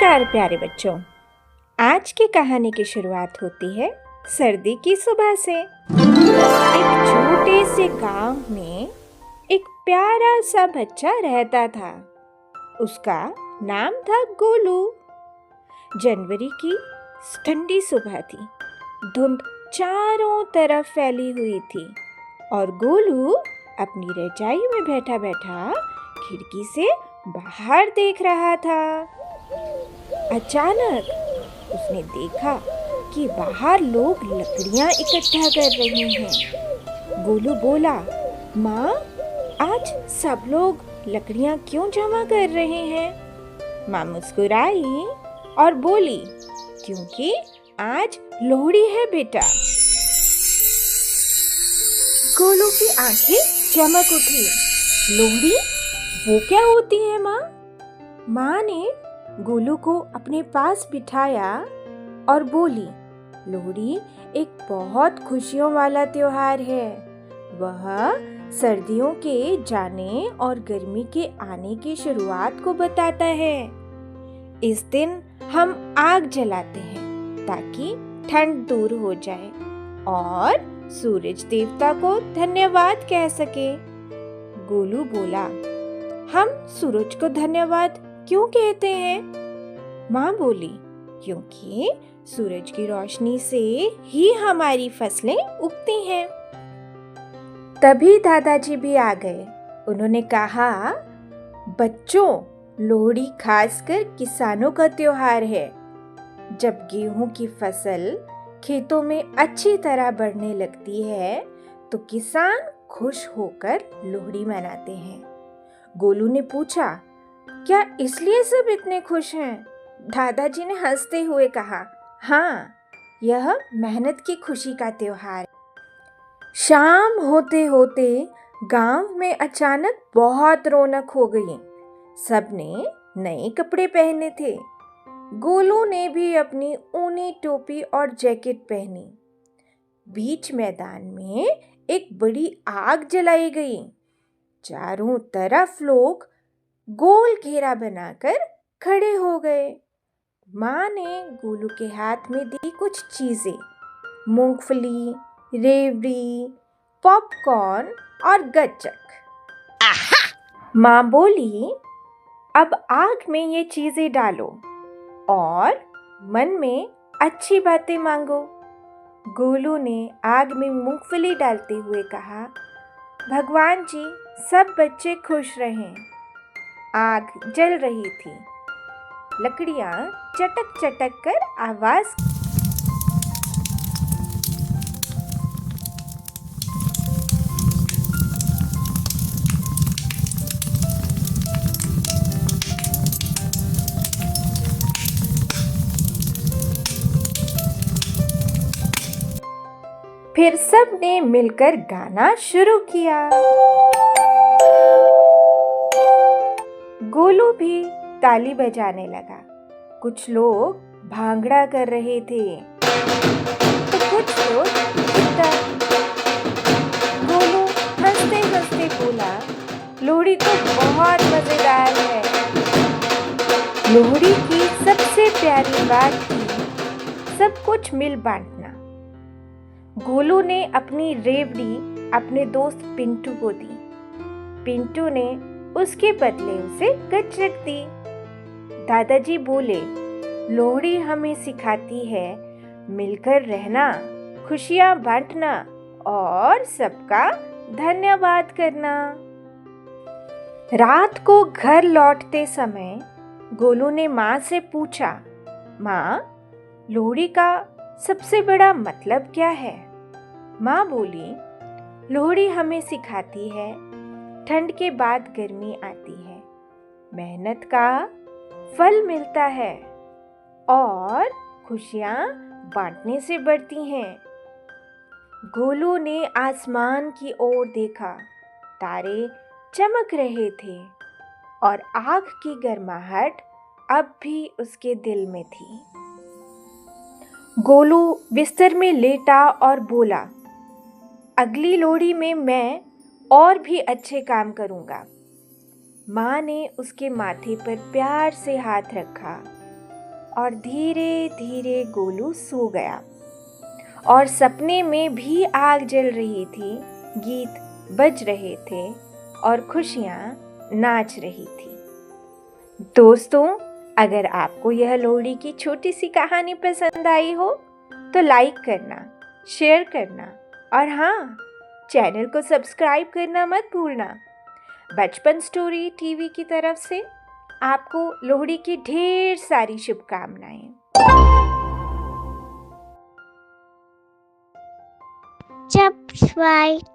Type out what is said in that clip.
नमस्कार प्यारे बच्चों। आज की कहानी की शुरुआत होती है सर्दी की सुबह से। एक छोटे से गांव में एक प्यारा सा बच्चा रहता था। उसका नाम था गोलू। जनवरी की ठंडी सुबह थी। धुंध चारों तरफ फैली हुई थी और गोलू अपनी रजाई में बैठा बैठा खिड़की से बाहर देख रहा था। अचानक उसने देखा कि बाहर लोग लकड़ियां इकट्ठा कर रहे हैं। गोलू बोला, माँ, आज सब लोग लकड़ियां क्यों जमा कर रहे हैं? माँ मुस्कुराई और बोली, क्योंकि आज लोहड़ी है बेटा। गोलू की आंखें चमक उठी। लोहड़ी? वो क्या होती है माँ? माँ ने गोलू को अपने पास बिठाया और बोली, लोहड़ी एक बहुत खुशियों वाला त्योहार है। वह सर्दियों के जाने और गर्मी के आने की शुरुआत को बताता है। इस दिन हम आग जलाते हैं ताकि ठंड दूर हो जाए और सूरज देवता को धन्यवाद कह सके। गोलू बोला, हम सूरज को धन्यवाद क्यों कहते हैं? माँ बोली, क्योंकि सूरज की रोशनी से ही हमारी फसलें उगती हैं। तभी दादाजी भी आ गए। उन्होंने कहा, बच्चों, लोहड़ी खासकर किसानों का त्योहार है। जब गेहूं की फसल खेतों में अच्छी तरह बढ़ने लगती है तो किसान खुश होकर लोहड़ी मनाते हैं। गोलू ने पूछा, क्या इसलिए सब इतने खुश हैं? दादाजी ने हंसते हुए कहा, हाँ, यह मेहनत की खुशी का त्योहार है। शाम होते होते गांव में अचानक बहुत रौनक हो गई। सबने नए कपड़े पहने थे। गोलू ने भी अपनी ऊनी टोपी और जैकेट पहनी। बीच मैदान में एक बड़ी आग जलाई गई। चारों तरफ लोग गोल घेरा बनाकर खड़े हो गए। माँ ने गोलू के हाथ में दी कुछ चीजें, मूंगफली, रेवड़ी, पॉपकॉर्न और गज्जक। माँ बोली, अब आग में ये चीजें डालो और मन में अच्छी बातें मांगो। गोलू ने आग में मूंगफली डालते हुए कहा, भगवान जी, सब बच्चे खुश रहें। आग जल रही थी। लकड़ियां चटक चटक कर आवाज। फिर सब ने मिलकर गाना शुरू किया। गोलू भी ताली बजाने लगा। कुछ लोग भांगड़ा कर रहे थे तो कुछ लोग गिटार। गोलू हंसते हंसते बोला, लोहड़ी तो बहुत मजेदार है। लोहड़ी की सबसे प्यारी बात थी सब कुछ मिल बांटना। गोलू ने अपनी रेवड़ी अपने दोस्त पिंटू को दी। पिंटू ने उसके बदले उसे गज्जक दी। दादाजी बोले, लोहड़ी हमें सिखाती है मिलकर रहना, खुशियां बांटना और सबका धन्यवाद करना। रात को घर लौटते समय गोलू ने माँ से पूछा, माँ, लोहड़ी का सबसे बड़ा मतलब क्या है? माँ बोली, लोहड़ी हमें सिखाती है ठंड के बाद गर्मी आती है, मेहनत का फल मिलता है और खुशियाँ बांटने से बढ़ती हैं। गोलू ने आसमान की ओर देखा। तारे चमक रहे थे और आग की गर्माहट अब भी उसके दिल में थी। गोलू बिस्तर में लेटा और बोला, अगली लोहड़ी में मैं और भी अच्छे काम करूंगा। माँ ने उसके माथे पर प्यार से हाथ रखा और धीरे धीरे गोलू सो गया। और सपने में भी आग जल रही थी, गीत बज रहे थे और खुशियाँ नाच रही थी। दोस्तों, अगर आपको यह लोहड़ी की छोटी सी कहानी पसंद आई हो तो लाइक करना, शेयर करना और हाँ, चैनल को सब्सक्राइब करना मत भूलना। बचपन स्टोरी टीवी की तरफ से आपको लोहड़ी की ढेर सारी शुभकामनाएं। Subscribe